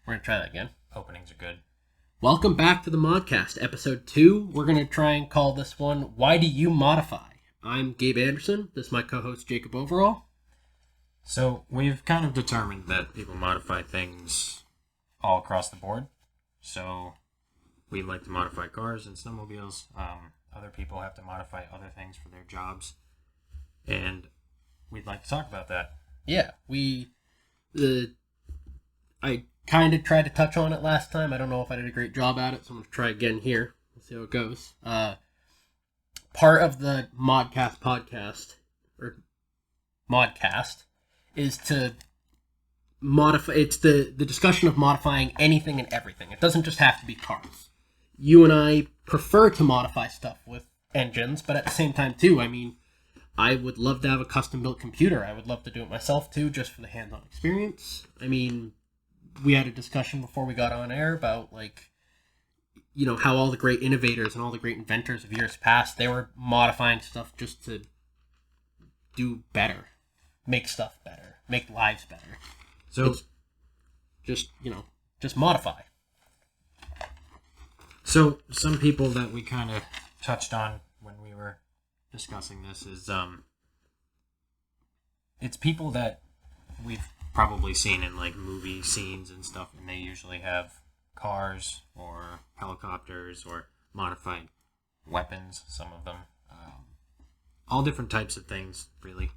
We're going to try that again. Openings are good. Welcome back to the Modcast, episode 2. We're going to try and call this one, Why Do You Modify? I'm Gabe Anderson. This is my co-host, Jacob Overall. So, we've kind of determined that people modify things all across the board. So, we like to modify cars and snowmobiles. Other people have to modify other things for their jobs. And we'd like to talk about that. Yeah, I kind of tried to touch on it last time. I don't know if I did a great job at it, so I'm going to try again here. Let's see how it goes. Part of the Modcast podcast, or Modcast, is to modify. It's the discussion of modifying anything and everything. It doesn't just have to be cars. You and I prefer to modify stuff with engines, but at the same time, too, I mean, I would love to have a custom-built computer. I would love to do it myself, too, just for the hands-on experience. I mean, we had a discussion before we got on air about, how all the great innovators and all the great inventors of years past, they were modifying stuff just to do better, make stuff better, make lives better. So, it's just modify. So, some people that we kind of touched on when we were discussing this is, it's people that we've probably seen in, movie scenes and stuff, and they usually have cars or helicopters or modified weapons, some of them. All different types of things, really.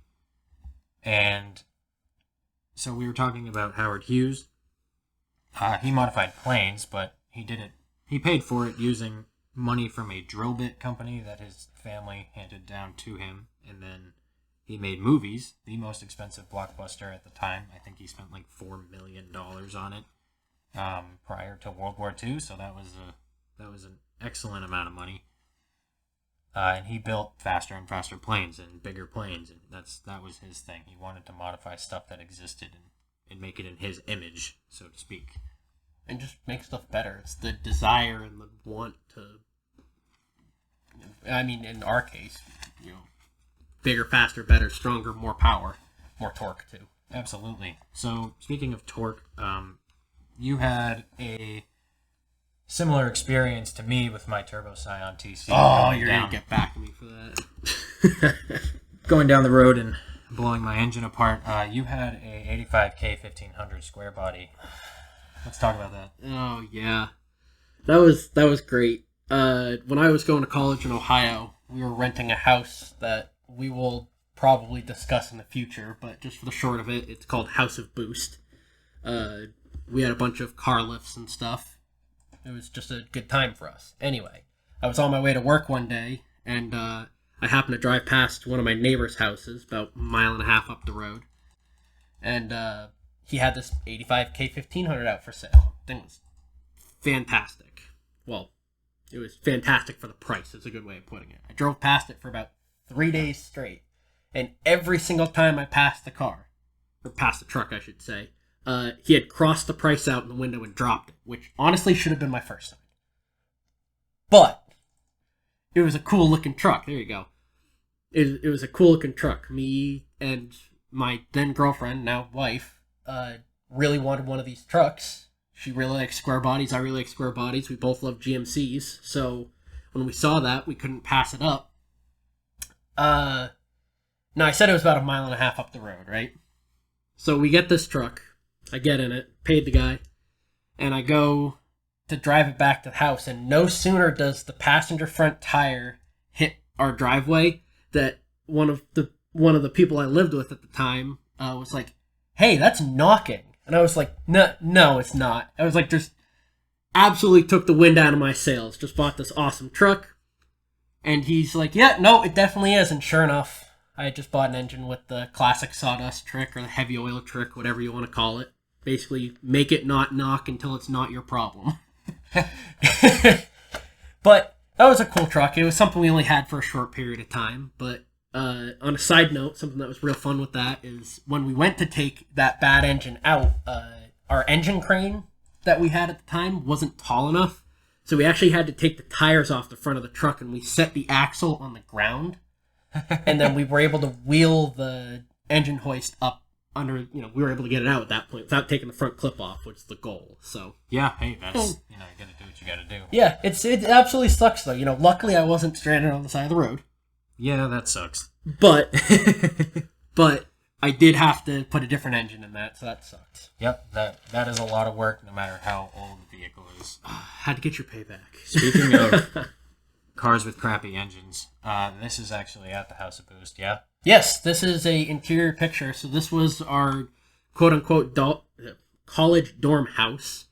And so we were talking about Howard Hughes. He modified planes, but he paid for it using money from a drill bit company that his family handed down to him, and then he made movies, the most expensive blockbuster at the time. I think he spent $4 million on it prior to World War II, so that was an excellent amount of money. And he built faster and faster planes and bigger planes, and that was his thing. He wanted to modify stuff that existed and make it in his image, so to speak. And just make stuff better. It's the desire and the want to... I mean, in our case, bigger, faster, better, stronger, more power, more torque, too. Absolutely. So, speaking of torque, you had a similar experience to me with my Turbo Scion TC. Oh, you're going to get back at me for that. Going down the road and blowing my engine apart. You had a 85K 1500 square body. Let's talk about that. Oh, yeah. That was great. When I was going to college in Ohio, we were renting a house that we will probably discuss in the future, but just for the short of it, it's called House of Boost. We had a bunch of car lifts and stuff. It was just a good time for us. Anyway, I was on my way to work one day, and I happened to drive past one of my neighbor's houses, about a mile and a half up the road, and he had this 85K 1500 out for sale. Thing was fantastic. Well, it was fantastic for the price, is a good way of putting it. I drove past it for about 3 days straight, and every single time I passed the car, or passed the truck, I should say, he had crossed the price out in the window and dropped it, which honestly should have been my first time. But it was a cool-looking truck. There you go. It was a cool-looking truck. Me and my then-girlfriend, now wife, really wanted one of these trucks. She really likes square bodies. I really like square bodies. We both love GMCs. So when we saw that, we couldn't pass it up. Now, I said it was about a mile and a half up the road, right? So we get this truck. I get in it, paid the guy, and I go to drive it back to the house, and no sooner does the passenger front tire hit our driveway that one of the people I lived with at the time was like, "Hey, that's knocking." And I was like, no, it's not. I was like, just absolutely took the wind out of my sails. Just bought this awesome truck. And he's like, yeah, no, it definitely is. And sure enough, I had just bought an engine with the classic sawdust trick or the heavy oil trick, whatever you want to call it. Basically, make it not knock until it's not your problem. But that was a cool truck. It was something we only had for a short period of time. But on a side note, something that was real fun with that is when we went to take that bad engine out, our engine crane that we had at the time wasn't tall enough. So we actually had to take the tires off the front of the truck and we set the axle on the ground. And then we were able to wheel the engine hoist up we were able to get it out at that point without taking the front clip off, which is the goal. So yeah, hey, that's you gotta do what you gotta do. Yeah, it absolutely sucks though. Luckily I wasn't stranded on the side of the road. Yeah, that sucks. But I did have to put a different engine in that, so that sucks. Yep, that is a lot of work, no matter how old the vehicle is. Had to get your payback. Speaking of cars with crappy engines, this is actually at the House of Boost, yeah? Yes, this is a interior picture. So this was our quote-unquote college dorm house.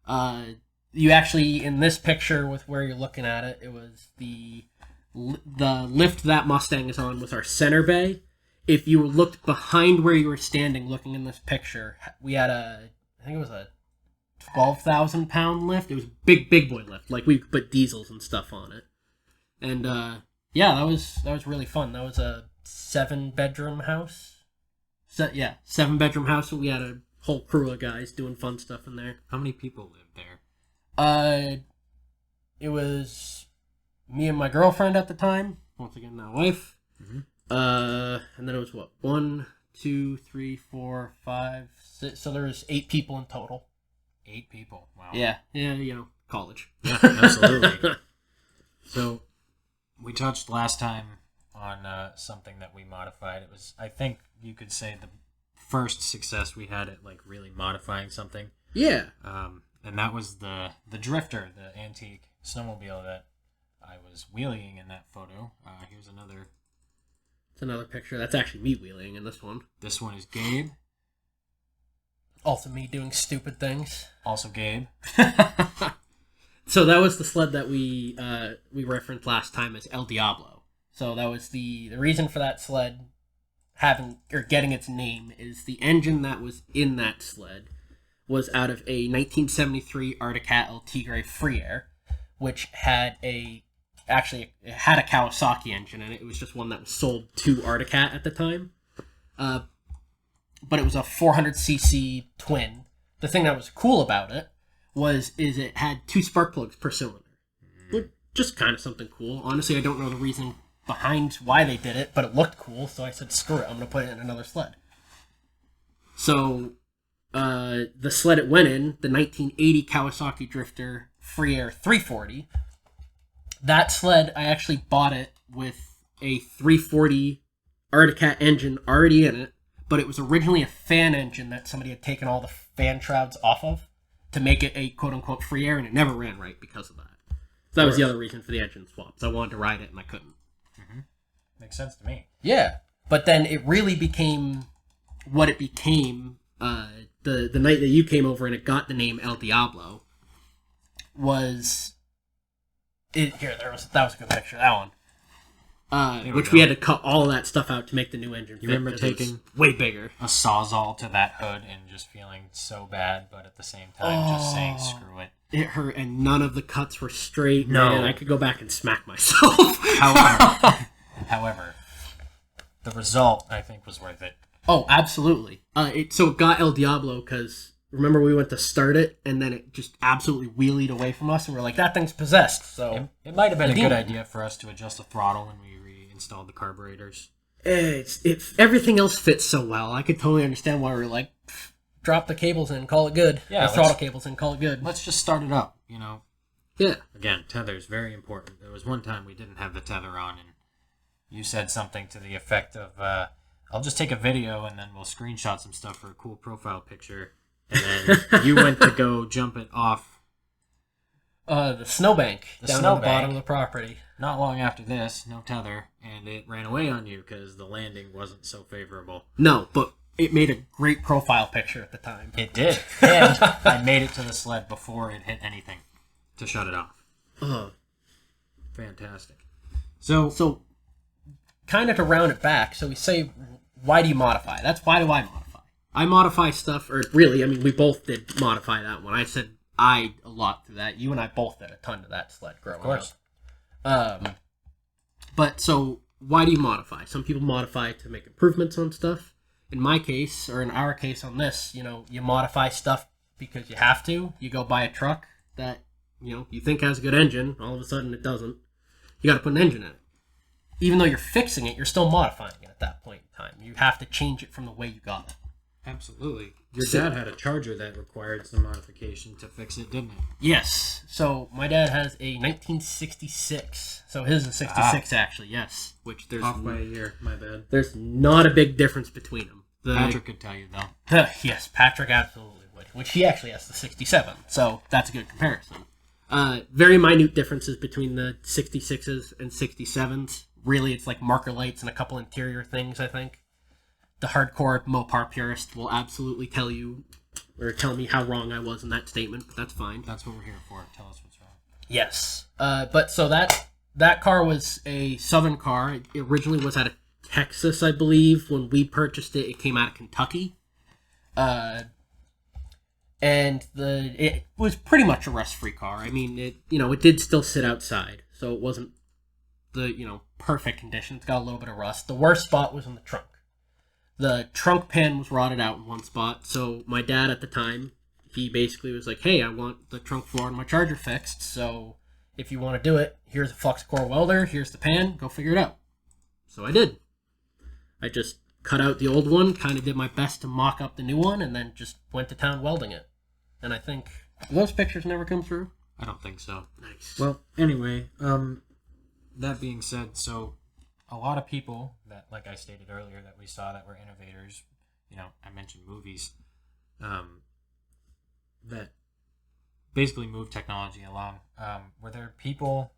You actually, in this picture with where you're looking at it, it was the lift that Mustang is on was our center bay. If you looked behind where you were standing looking in this picture, we had I think it was a 12,000 pound lift. It was a big boy lift. Like we could put diesels and stuff on it. And yeah, that was really fun. That was a 7-bedroom house. 7-bedroom house. So we had a whole crew of guys doing fun stuff in there. How many people lived there? It was me and my girlfriend at the time. Once again, now wife. Mm-hmm. And then it was what? 1, 2, 3, 4, 5, 6. So there was 8 people in total. 8 people. Wow. Yeah, college. Yeah, absolutely. So we touched last time on something that we modified. It was, I think you could say, the first success we had at like really modifying something. Yeah. And that was the Drifter, the antique snowmobile that I was wheeling in that photo. Here's another. It's another picture. That's actually me wheeling in this one. This one is Gabe. Also me doing stupid things. Also Gabe. So that was the sled that we referenced last time as El Diablo. So that was the reason for that sled getting its name is the engine that was in that sled was out of a 1973 Arctic Cat El Tigre Free Air, which had it had a Kawasaki engine in it. It was just one that was sold to Arctic Cat at the time. But it was a 400cc twin. The thing that was cool about it is it had 2 spark plugs per cylinder. Just kind of something cool. Honestly, I don't know the reason behind why they did it, but it looked cool, so I said, screw it, I'm going to put it in another sled. So, the sled it went in, the 1980 Kawasaki Drifter Free Air 340, that sled, I actually bought it with a 340 Arctic Cat engine already in it, but it was originally a fan engine that somebody had taken all the fan shrouds off of to make it a quote-unquote free air, and it never ran right because of that. So that was the other reason for the engine swaps. I wanted to ride it, and I couldn't. Mm-hmm. Makes sense to me. Yeah, but then it really became what it became the night that you came over and it got the name El Diablo was... that was a good picture, that one. Which we had to cut all of that stuff out to make the new engine. You remember taking way bigger a Sawzall to that hood and just feeling so bad, but at the same time just saying screw it. It hurt, and none of the cuts were straight. No, man, I could go back and smack myself. However, the result I think was worth it. Oh, absolutely. It got El Diablo because remember we went to start it, and then it just absolutely wheelied away from us, and we're like, that thing's possessed. So it might have been a good idea for us to adjust the throttle when we reinstalled the carburetors. Everything else fits so well. I could totally understand why we're like, drop the cables in, call it good. Yeah, the throttle cables in, call it good. Let's just start it up, Yeah. Again, tether is very important. There was one time we didn't have the tether on, and you said something to the effect of, I'll just take a video and then we'll screenshot some stuff for a cool profile picture. And then you went to go jump it off the snowbank down on the bottom of the property. Not long after this, no tether, and it ran away on you because the landing wasn't so favorable. No, but it made a great profile picture at the time. It did, and I made it to the sled before it hit anything to shut it off. Fantastic. So kind of to round it back, so we say, why do you modify? Why do I modify? I modify stuff, or really, I mean, we both did modify that one. I said a lot to that. You and I both did a ton to that sled growing up. Of course. But so why do you modify? Some people modify to make improvements on stuff. In my case, or in our case on this, you modify stuff because you have to. You go buy a truck that, you think has a good engine. All of a sudden it doesn't. You got to put an engine in it. Even though you're fixing it, you're still modifying it at that point in time. You have to change it from the way you got it. Absolutely. Your dad had a Charger that required some modification to fix it, didn't it? Yes. So my dad has a 1966. So his is 66 actually. Yes. Which there's Off by a year. My bad. There's not a big difference between them. Patrick could tell you though. Yes, Patrick absolutely would. Which he actually has the 67. So that's a good comparison. Very minute differences between the 66s and 67s. Really, it's like marker lights and a couple interior things, I think. The hardcore Mopar purist will absolutely tell you or tell me how wrong I was in that statement, but that's fine. That's what we're here for. Tell us what's wrong. Yes. But so that car was a Southern car. It originally was out of Texas, I believe. When we purchased it, it came out of Kentucky. And it was pretty much a rust-free car. I mean, it did still sit outside, so it wasn't the perfect condition. It's got a little bit of rust. The worst spot was in the trunk. The trunk pan was rotted out in one spot, so my dad at the time, he basically was like, hey, I want the trunk floor and my Charger fixed, so if you want to do it, here's a flux core welder, here's the pan, go figure it out. So I did. I just cut out the old one, kind of did my best to mock up the new one, and then just went to town welding it. And I think, those pictures never come through? I don't think so. Nice. Well, anyway, that being said, so a lot of people that, like I stated earlier, that we saw that were innovators, I mentioned movies, that basically moved technology along. Were there people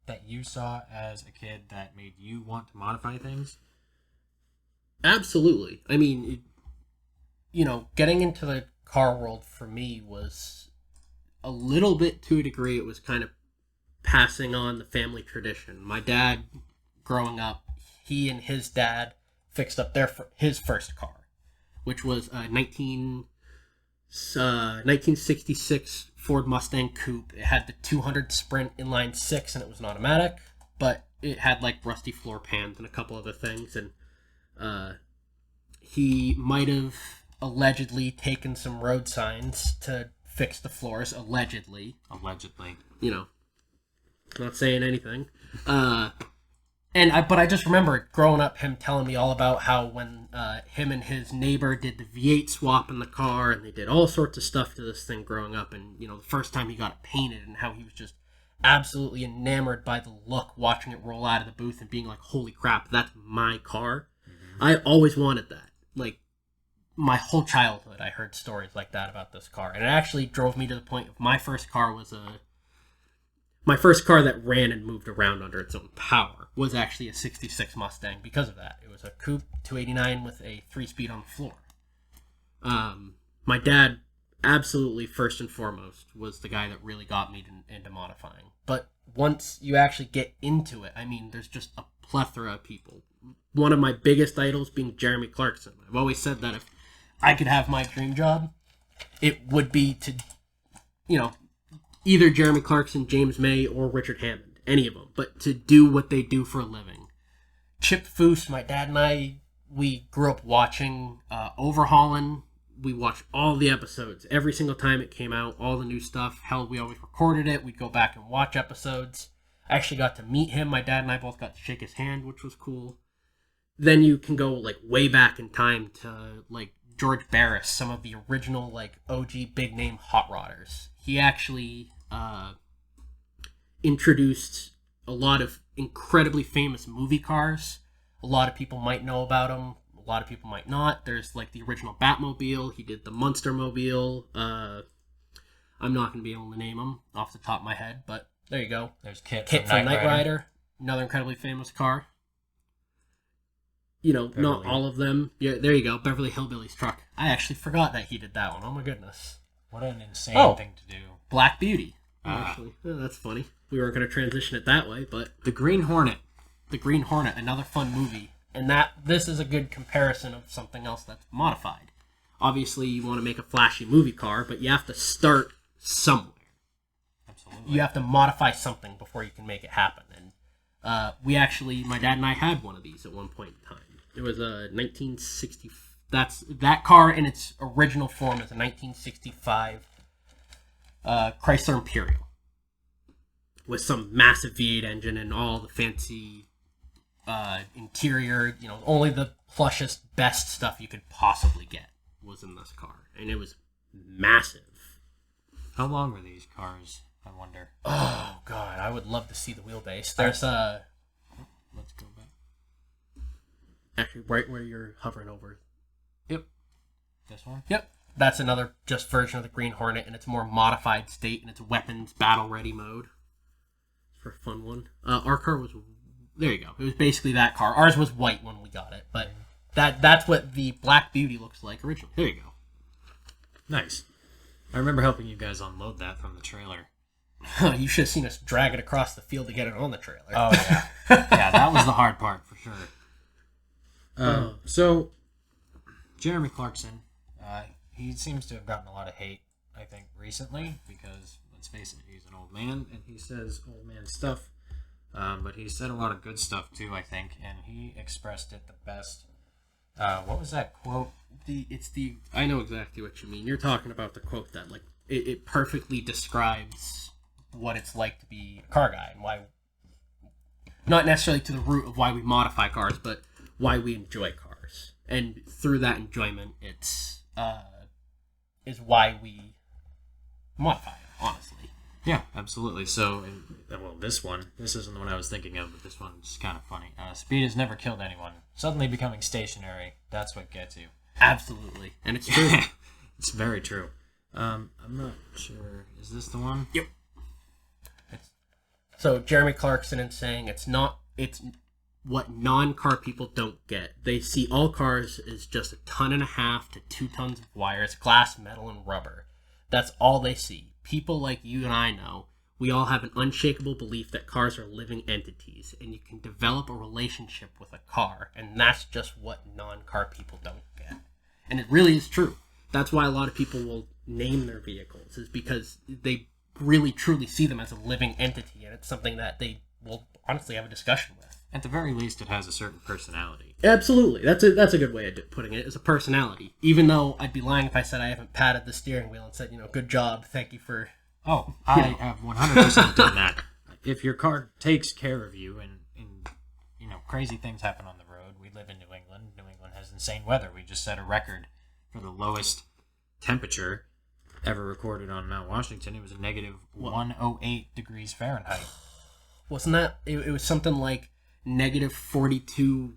that you saw as a kid that made you want to modify things? Absolutely. I mean, getting into the car world for me was a little bit to a degree. It was kind of passing on the family tradition. My dad, growing up, he and his dad fixed up his first car, which was a 1966 Ford Mustang Coupe. It had the 200 Sprint inline six, and it was an automatic, but it had like rusty floor pans and a couple other things. And he might have allegedly taken some road signs to fix the floors. Allegedly. Not saying anything. But I just remember growing up, him telling me all about how when him and his neighbor did the V8 swap in the car, and they did all sorts of stuff to this thing growing up, and the first time he got it painted, and how he was just absolutely enamored by the look, watching it roll out of the booth and being like, holy crap, that's my car. Mm-hmm. I always wanted that. Like, my whole childhood, I heard stories like that about this car, and it actually drove me to the point of my first car that ran and moved around under its own power was actually a 66 Mustang because of that. It was a coupe 289 with a 3-speed on the floor. My dad, absolutely first and foremost, was the guy that really got me into modifying. But once you actually get into it, I mean, there's just a plethora of people. One of my biggest idols being Jeremy Clarkson. I've always said that if I could have my dream job, it would be to, either Jeremy Clarkson, James May, or Richard Hammond. Any of them. But to do what they do for a living. Chip Foose, my dad and I, we grew up watching Overhauling. We watched all the episodes. Every single time it came out, all the new stuff. Hell, we always recorded it. We'd go back and watch episodes. I actually got to meet him. My dad and I both got to shake his hand, which was cool. Then you can go way back in time to George Barris, some of the original OG big name hot rodders. He actually introduced a lot of incredibly famous movie cars. A lot of people might know about them. A lot of people might not. There's the original Batmobile. He did the Munstermobile. I'm not going to be able to name them off the top of my head, but there you go. There's Kit from Knight Rider. Another incredibly famous car. Not all of them. Yeah, there you go. Beverly Hillbillies truck. I actually forgot that he did that one. Oh my goodness. What an insane thing to do. Black Beauty. Actually, that's funny. We weren't going to transition it that way, but The Green Hornet. The Green Hornet, another fun movie. And this is a good comparison of something else that's modified. Obviously, you want to make a flashy movie car, but you have to start somewhere. Absolutely. You have to modify something before you can make it happen. And my dad and I had one of these at one point in time. It was a 1960. That car in its original form is a 1965 Chrysler Imperial with some massive V8 engine and all the fancy interior. Only the plushest, best stuff you could possibly get. was in this car, and it was massive. How long were these cars, I wonder? Oh, God, I would love to see the wheelbase. There's Let's go back. actually right where you're hovering over. Yep. This one? Yep. That's another just version of the Green Hornet in its more modified state, in its weapons battle-ready mode. For a fun one. Our car was... There you go. It was basically that car. Ours was white when we got it, but that's what the Black Beauty looks like originally. There you go. Nice. I remember helping you guys unload that from the trailer. You should have seen us drag it across the field to get it on the trailer. Oh, yeah. Yeah, that was the hard part, for sure. So, Jeremy Clarkson, he seems to have gotten a lot of hate, I think, recently, because, let's face it, he's an old man, and he says old man stuff. But he said a lot of good stuff, too, I think, and he expressed it the best. What was that quote? I know exactly what you mean. You're talking about the quote that, like, it perfectly describes what it's like to be a car guy, and why, not necessarily to the root of why we modify cars, but why we enjoy cars. And through that enjoyment, it's is why we modify it, honestly. Yeah, absolutely. So, this isn't the one I was thinking of, but this one's kind of funny. Speed has never killed anyone. Suddenly becoming stationary, that's what gets you. Absolutely. And it's true. It's very true. I'm not sure. Is this the one? Yep. So Jeremy Clarkson is saying it's what non-car people don't get. They see all cars as just 1.5 tons to 2 tons of wires, glass, metal, and rubber. That's all they see. People like you and I know, we all have an unshakable belief that cars are living entities, and you can develop a relationship with a car, and that's just what non-car people don't get. And it really is true. That's why a lot of people will name their vehicles, is because they really truly see them as a living entity, and it's something that they will honestly have a discussion with. At the very least, it has a certain personality. Absolutely. That's a good way of putting it, is a personality. Even though I'd be lying if I said I haven't patted the steering wheel and said, good job, thank you for... Oh, I have 100% done that. If your car takes care of you and crazy things happen on the road, we live in New England. New England has insane weather. We just set a record for the lowest temperature ever recorded on Mount Washington. It was a negative 108 degrees Fahrenheit. Wasn't that... It was something like negative 42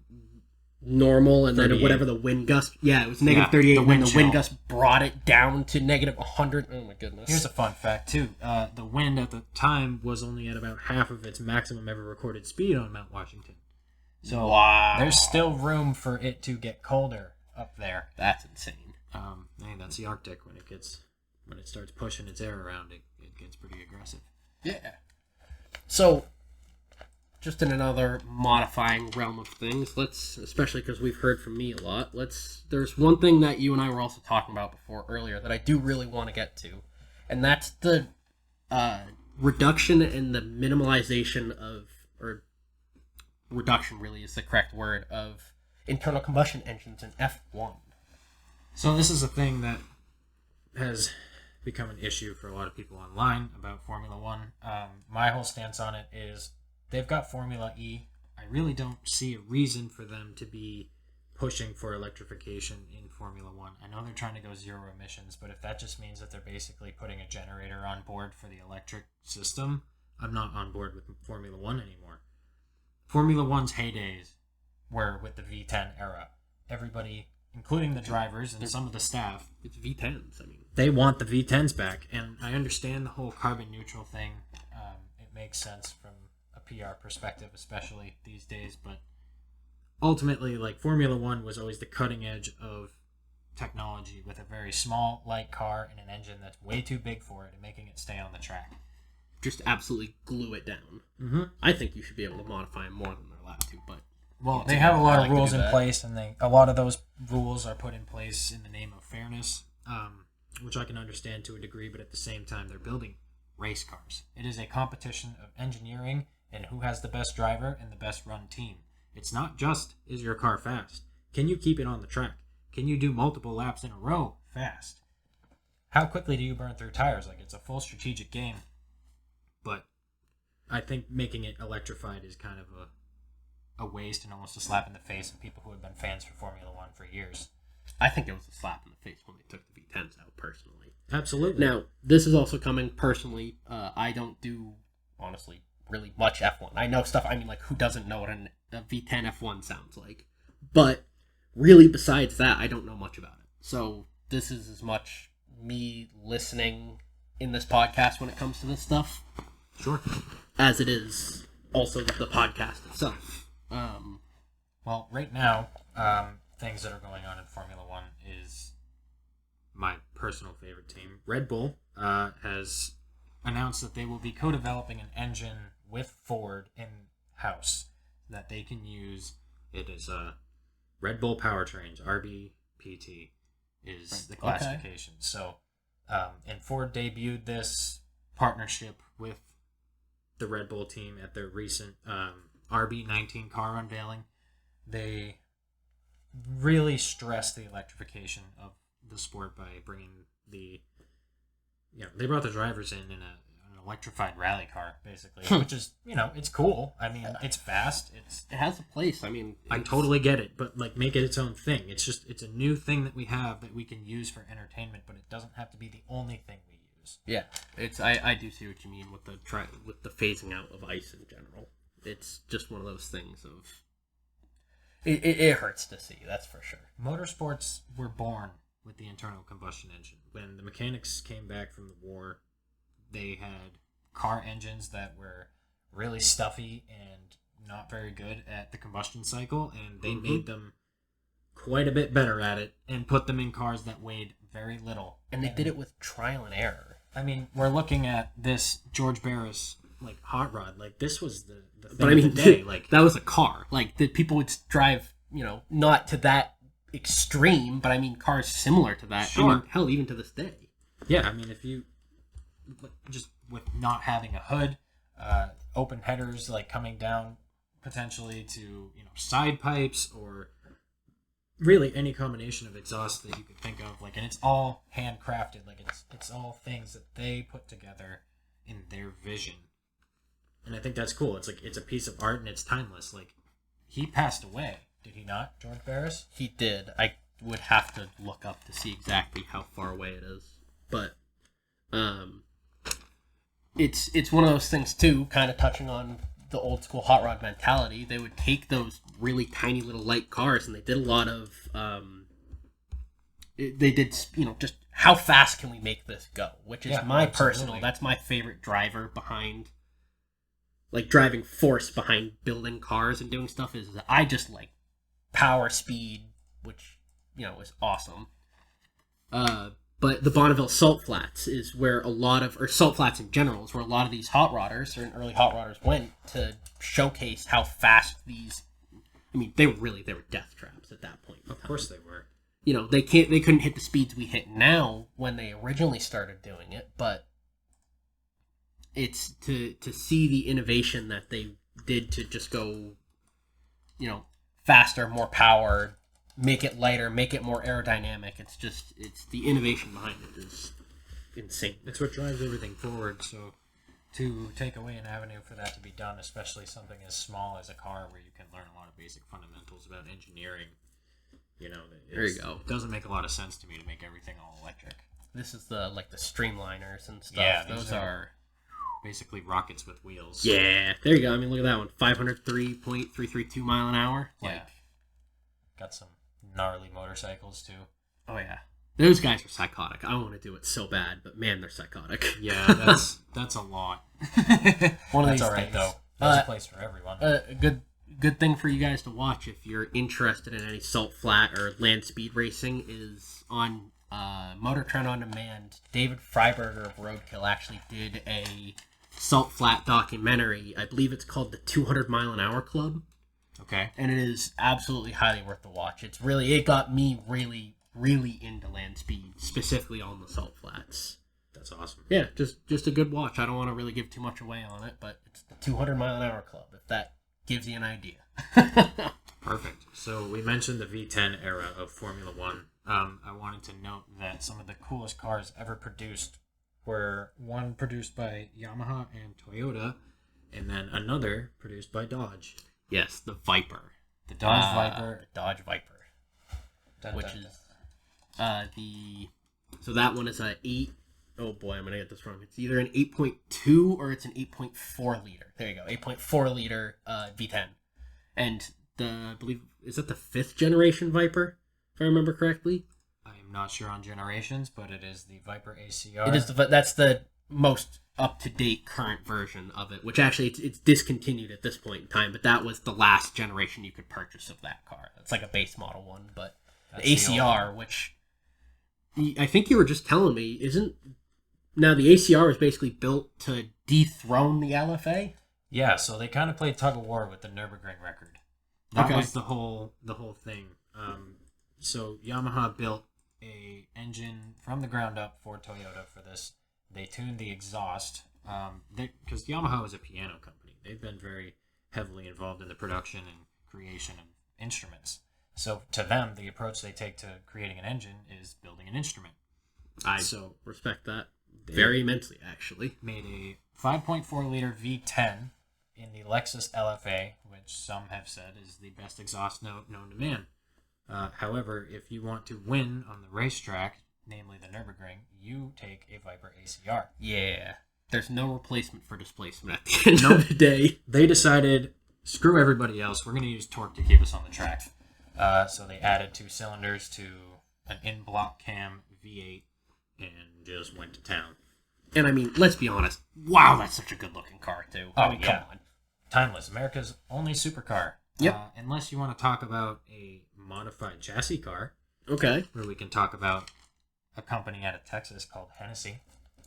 normal, and 38. Then whatever the wind gust... Yeah, it was negative 38, and then the wind gust brought it down to negative 100. Oh, my goodness. Here's a fun fact, too. The wind at the time was only at about half of its maximum ever recorded speed on Mount Washington. So There's still room for it to get colder up there. That's insane. Hey, that's the Arctic. When it starts pushing its air around, it gets pretty aggressive. Yeah. So... just in another modifying realm of things, especially because we've heard from me a lot, there's one thing that you and I were also talking about earlier that I do really want to get to, and that's the reduction and the minimalization or reduction really is the correct word, of internal combustion engines in F1. So this is a thing that has become an issue for a lot of people online about Formula One. My whole stance on it is, they've got Formula E. I really don't see a reason for them to be pushing for electrification in Formula One. I know they're trying to go zero emissions, but if that just means that they're basically putting a generator on board for the electric system, I'm not on board with Formula One anymore. Formula One's heydays were with the V10 era. Everybody, including the drivers and some of the staff, it's V10s. They want the V10s back, and I understand the whole carbon neutral thing. It makes sense from a PR perspective, especially these days, but ultimately, Formula One was always the cutting edge of technology, with a very small, light car and an engine that's way too big for it, and making it stay on the track. Just absolutely glue it down. Mm-hmm. I think you should be able to modify them more than they're allowed to, but... Well, they have a lot of rules in place, and a lot of those rules are put in place in the name of fairness, which I can understand to a degree, but at the same time, they're building race cars. It is a competition of engineering and who has the best driver and the best run team. It's not just, is your car fast? Can you keep it on the track? Can you do multiple laps in a row fast? How quickly do you burn through tires? It's a full strategic game. But I think making it electrified is kind of a waste and almost a slap in the face of people who have been fans for Formula One for years. I think it was a slap in the face when they took the V10s out, personally. Absolutely. Now, this is also coming personally. I don't do, honestly, really much F1. I know stuff, I mean, like, who doesn't know what a V10 F1 sounds like? But really, besides that, I don't know much about it. So this is as much me listening in this podcast when it comes to this stuff. Sure. As it is also the podcast itself. Well, right now, things that are going on in Formula One is my personal favorite team. Red Bull has announced that they will be co-developing an engine with Ford in-house that they can use. It is Red Bull Powertrains, RBPT is the classification. Okay. So, and Ford debuted this partnership with the Red Bull team at their recent RB19 car unveiling. They really stressed the electrification of the sport by bringing they brought the drivers in an electrified rally car, basically, which is, it's cool. I mean, it's fast. It has a place. I mean, I totally get it, but like, make it its own thing. It's a new thing that we have that we can use for entertainment, but it doesn't have to be the only thing we use. Yeah, I do see what you mean with the phasing out of ice in general. It's just one of those things of it hurts to see, that's for sure. Motorsports were born with the internal combustion engine. When the mechanics came back from the war, they had car engines that were really stuffy and not very good at the combustion cycle, and they made them quite a bit better at it and put them in cars that weighed very little. And they did it with trial and error. I mean, we're looking at this George Barris like hot rod. Like, this was the thing but I mean, of the day. Like, that was a car. Like, the people would drive, not to that extreme, but I mean, cars similar to that. Sure. I mean, hell, even to this day. Yeah, I mean, if you just with not having a hood, open headers like coming down potentially to side pipes, or really any combination of exhaust that you could think of, like, and it's all handcrafted. Like, it's all things that they put together in their vision, and I think that's cool. It's like, it's a piece of art and it's timeless. Like, he passed away, did he not, George Barris? He did. I would have to look up to see exactly how far away it is, but it's one of those things too, kind of touching on the old school hot rod mentality. They would take those really tiny little light cars, and they did a lot of they did just how fast can we make this go, which is that's my favorite driver behind, like, driving force behind building cars and doing stuff, is that I just like power, speed, which is awesome. But the Bonneville Salt Flats is where or Salt Flats in general, is where a lot of these hot rodders, or early hot rodders, went to showcase how fast these. I mean, they were death traps at that point. Of course they were. They couldn't hit the speeds we hit now when they originally started doing it, but it's to see the innovation that they did to just go, faster, more power, make it lighter, make it more aerodynamic. It's the innovation behind it is insane. It's what drives everything forward. So to take away an avenue for that to be done, especially something as small as a car where you can learn a lot of basic fundamentals about engineering, there you go. It doesn't make a lot of sense to me to make everything all electric. This is the streamliners and stuff. Yeah, those are basically rockets with wheels. Yeah, there you go. I mean, look at that one. 503.332 mile an hour. Yeah. Got some gnarly motorcycles too. Oh yeah, those guys are psychotic. I want to do it so bad, but man, they're psychotic. Yeah, that's a lot. One of these all right things. Though. There's a place for everyone. A good thing for you guys to watch if you're interested in any salt flat or land speed racing is on Motor Trend on Demand. David Freiberger of Roadkill actually did a salt flat documentary. I believe it's called the 200 Mile an Hour Club. Okay. And it is absolutely highly worth the watch. It got me really, really into land speed, specifically on the salt flats. That's awesome. Yeah, just a good watch. I don't want to really give too much away on it, but it's the 200 Mile an Hour Club, if that gives you an idea. Perfect. So we mentioned the V10 era of Formula One. I wanted to note that some of the coolest cars ever produced were one produced by Yamaha and Toyota, and then another produced by Dodge. Yes, the Viper. The Dodge Viper. The Dodge Viper. Dun, which dun, is dun. So that one is a 8. Oh boy, I'm gonna get this wrong. It's either an 8.2 or it's an 8.4 liter. There you go, 8.4 liter V10, and I believe is that the 5th generation Viper, if I remember correctly. I am not sure on generations, but it is the Viper ACR. It is that's the most up to date current version of it, which actually it's discontinued at this point in time. But that was the last generation you could purchase of that car. That's like a base model one, but the ACR, which I think you were just telling me, isn't now the ACR is basically built to dethrone the LFA. Yeah, so they kind of played tug of war with the Nürburgring record. That was the whole thing. So Yamaha built a engine from the ground up for Toyota for this. They tuned the exhaust because Yamaha is a piano company. They've been very heavily involved in the production and creation of instruments. So to them, the approach they take to creating an engine is building an instrument. I respect that very immensely, actually. Made a 5.4 liter V10 in the Lexus LFA, which some have said is the best exhaust note known to man. However, if you want to win on the racetrack, namely the Nürburgring, you take a Viper ACR. Yeah. There's no replacement for displacement at the end of the day. They decided, screw everybody else, we're going to use torque to keep us on the track. So they added 2 cylinders to an in-block cam V8 and just went to town. And I mean, let's be honest. Wow, that's such a good-looking car, too. Oh, I mean, yeah. come on. Timeless. America's only supercar. Yep. Unless you want to talk about a modified chassis car. Okay. Where we can talk about a company out of Texas called Hennessy.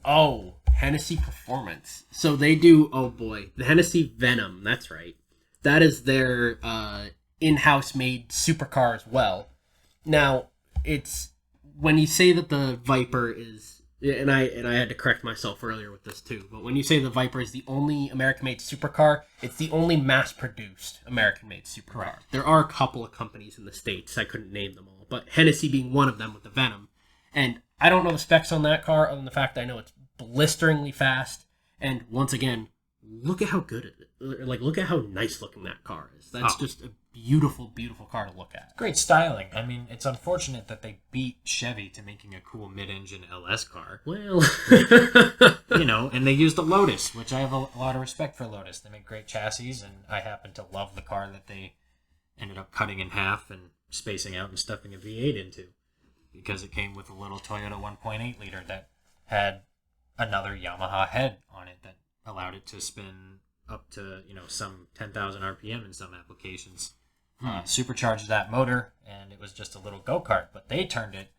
Oh, Hennessy Performance. So they do, oh boy, the Hennessy Venom. That's right. That is their in-house made supercar as well. Now, it's when you say that the Viper is, and I had to correct myself earlier with this too, but when you say the Viper is the only American-made supercar, it's the only mass-produced American-made supercar. Correct. There are a couple of companies in the States, I couldn't name them all, but Hennessy being one of them with the Venom. And I don't know the specs on that car other than the fact that I know it's blisteringly fast, and once again, look at how good it is. Like, look at how nice looking that car is. That's just a beautiful, beautiful car to look at. Great styling. I mean, it's unfortunate that they beat Chevy to making a cool mid-engine LS car. Well, and they used a Lotus, which I have a lot of respect for Lotus. They make great chassis, and I happen to love the car that they ended up cutting in half and spacing out and stuffing a V8 into, because it came with a little Toyota 1.8 liter that had another Yamaha head on it that allowed it to spin up to, some 10,000 RPM in some applications. Supercharged that motor, and it was just a little go-kart. But they turned it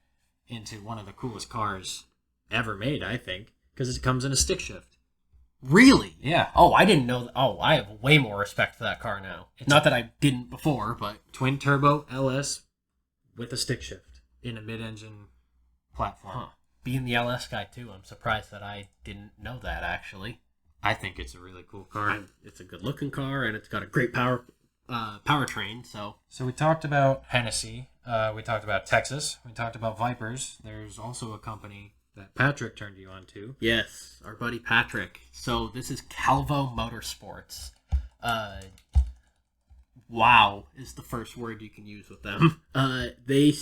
into one of the coolest cars ever made, I think, because it comes in a stick shift. Really? Yeah. Oh, I didn't know. Oh, I have way more respect for that car now. Not that I didn't before, but twin-turbo LS with a stick shift in a mid-engine platform. Huh. Being the LS guy, too, I'm surprised that I didn't know that, actually. I think it's a really cool car. It's a good-looking car, and it's got a great powertrain, so... So we talked about Hennessy. We talked about Texas. We talked about Vipers. There's also a company that Patrick turned you on to. Yes, our buddy Patrick. So this is Calvo Motorsports. Wow is the first word you can use with them. They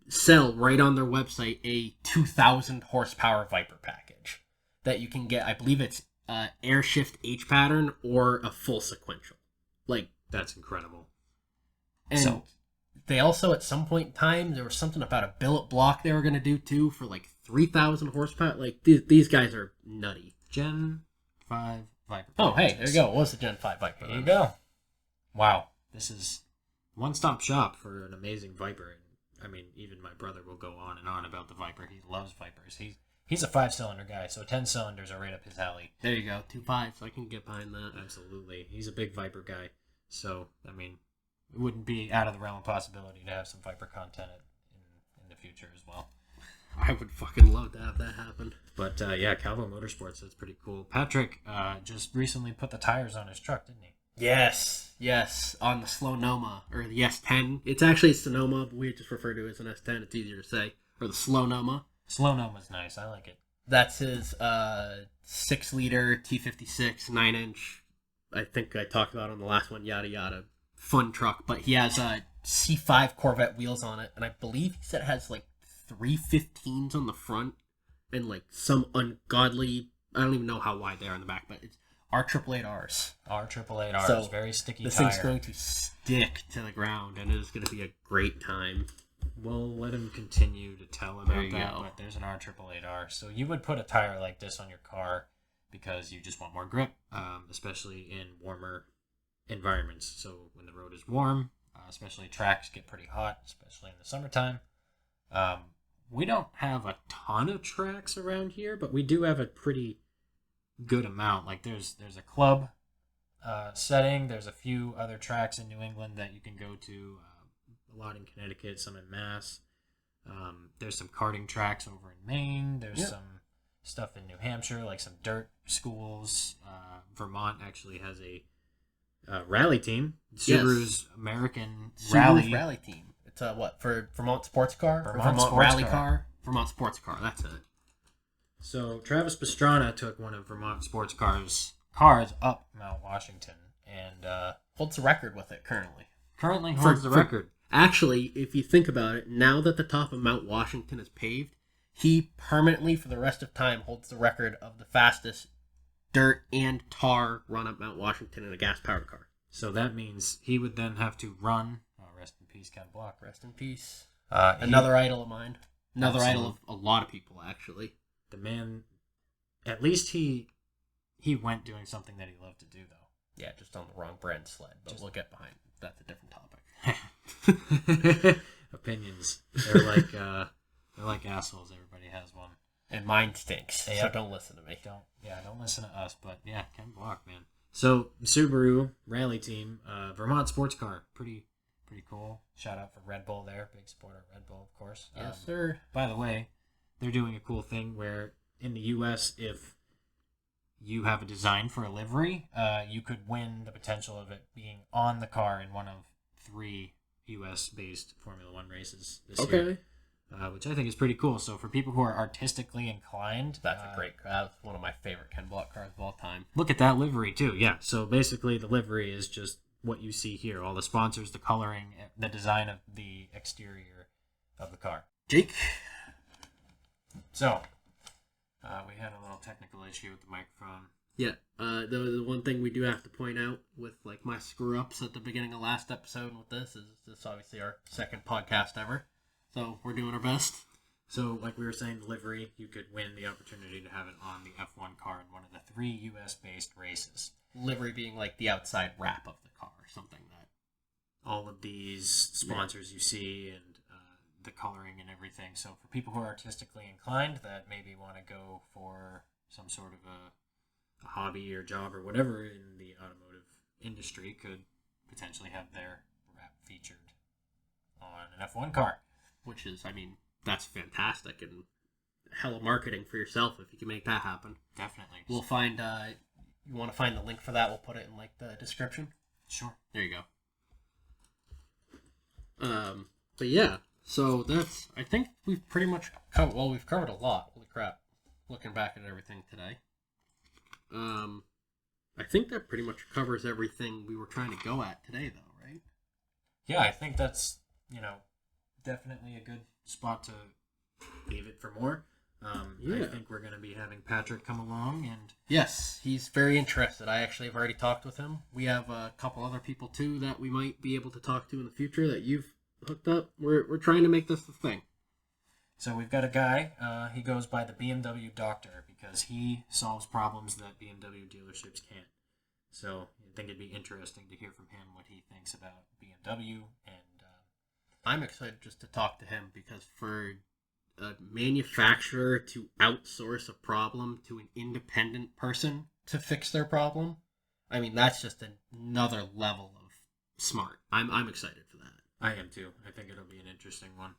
sell right on their website a 2,000 horsepower Viper package that you can get. I believe it's air shift H pattern or a full sequential. Like, that's incredible. And so, they also, at some point in time, there was something about a billet block they were going to do too for like 3,000 horsepower. Like, these guys are nutty. Gen 5 Viper. Oh, hey, there you go. It was the Gen 5 Viper. There you go. Wow. This is one-stop shop for an amazing Viper. I mean, even my brother will go on and on about the Viper. He loves Vipers. He's a 5-cylinder guy, so 10 cylinders are right up his alley. There you go. 2.5, so I can get behind that. Absolutely. He's a big Viper guy. So, I mean, it wouldn't be out of the realm of possibility to have some Viper content in the future as well. I would fucking love to have that happen. But, yeah, Calvo Motorsports, that's pretty cool. Patrick just recently put the tires on his truck, didn't he? Yes, on the Sonoma, or the S10. It's actually a Sonoma, but we just refer to it as an S10. It's easier to say. Or the Sonoma. Sonoma's nice. I like it. That's his 6-liter T56, 9-inch. I think I talked about on the last one, yada yada. Fun truck, but he has C5 Corvette wheels on it, and I believe he said it has like 315s on the front and like some ungodly. I don't even know how wide they are in the back, but it's R888Rs. R888Rs, So very sticky this tire. thing's going to stick to the ground, and it is going to be a great time. We'll let him continue to tell There about you that, go. but there's an R888R. So you would put a tire like this on your car because you just want more grip, especially in warmer environments. So when the road is warm, especially tracks get pretty hot, especially in the summertime. We don't have a ton of tracks around here, but we do have a pretty good amount. Like there's a club setting. There's a few other tracks in New England that you can go to. A lot in Connecticut, some in Mass. There's some karting tracks over in Maine. There's some stuff in New Hampshire, like some dirt schools. Vermont actually has a rally team. Subaru's American Subaru's rally team. It's what for Vermont Sports Car? Vermont Sports Rally Car. Vermont Sports Car. That's it. So Travis Pastrana took one of Vermont Sports cars up Mount Washington and Holds the record with it currently. holds the record. Actually, if you think about it, now that the top of Mount Washington is paved, he permanently, for the rest of time, holds the record of the fastest dirt and tar run up Mount Washington in a gas-powered car. So that means he would then have to run. Oh, rest in peace, Ken Block. Rest in peace. He- Another idol of mine. Another Absolutely. idol of a lot of people, actually. The man, at least he went doing something that he loved to do, though. Yeah, just on the wrong brand sled, but we'll get behind. That's a different topic. Opinions. They're like assholes. Everybody has one. And mine stinks, so Yep. don't listen to me. Don't listen to us. But yeah, Ken Block, man. So Subaru rally team, Vermont Sports Car, pretty cool. Shout out for Red Bull there, big supporter of Red Bull, of course. Yes, sir. By the way, they're doing a cool thing where in the U.S., if you have a design for a livery, you could win the potential of it being on the car in one of 3 U.S.-based Formula One races this year. Which I think is pretty cool. So for people who are artistically inclined, That's a great car. That's one of my favorite Ken Block cars of all time. look at that livery too. Yeah. So basically, the livery is just what you see here: all the sponsors, the coloring, the design of the exterior of the car. Jake? So we had a little technical issue with the microphone. Yeah, the one thing we do have to point out with like my screw ups at the beginning of last episode and with this is this obviously our second podcast ever, so we're doing our best. So, like we were saying, the livery, you could win the opportunity to have it on the F1 car in one of the 3 U.S.-based races. Livery being like the outside wrap of the car, something that All of these sponsors you see and the coloring and everything. So, for people who are artistically inclined that maybe want to go for some sort of a hobby or job or whatever in the automotive industry, could potentially have their wrap featured on an F1 car. which is, I mean, that's fantastic and hella marketing for yourself if you can make that happen. Definitely. We'll find, you want to find the link for that, we'll put it in like the description. Sure. There you go. But yeah, so that's, I think we've pretty much covered, well, we've covered a lot. Holy crap. Looking back at everything today. I think that pretty much covers everything we were trying to go at today, though, right? Yeah, I think that's, definitely a good spot to leave it for more. I think we're going to be having Patrick come along and... Yes, he's very interested. I actually have already talked with him. We have a couple other people, too, that we might be able to talk to in the future that you've hooked up. We're trying to make this a thing. So we've got a guy, he goes by the BMW Doctor because he solves problems that BMW dealerships can't. So I think it'd be interesting to hear from him what he thinks about BMW. And I'm excited just to talk to him because for a manufacturer to outsource a problem to an independent person to fix their problem, I mean, that's just another level of smart. I'm excited for that. I am too. I think it'll be an interesting one.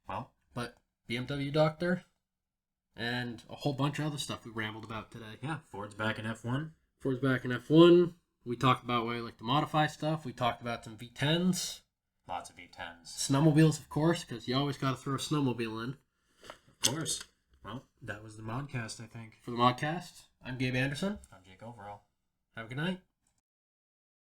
Well, but BMW Doctor and a whole bunch of other stuff we rambled about today. Yeah, Ford's back in F1. Ford's back in F1. We talked about why I like to modify stuff. We talked about some V10s. Lots of V10s. Snowmobiles, of course, because you always got to throw a snowmobile in. Of course. Well, that was the Modcast, I think. For the Modcast, I'm Gabe Anderson. I'm Jake Overall. Have a good night.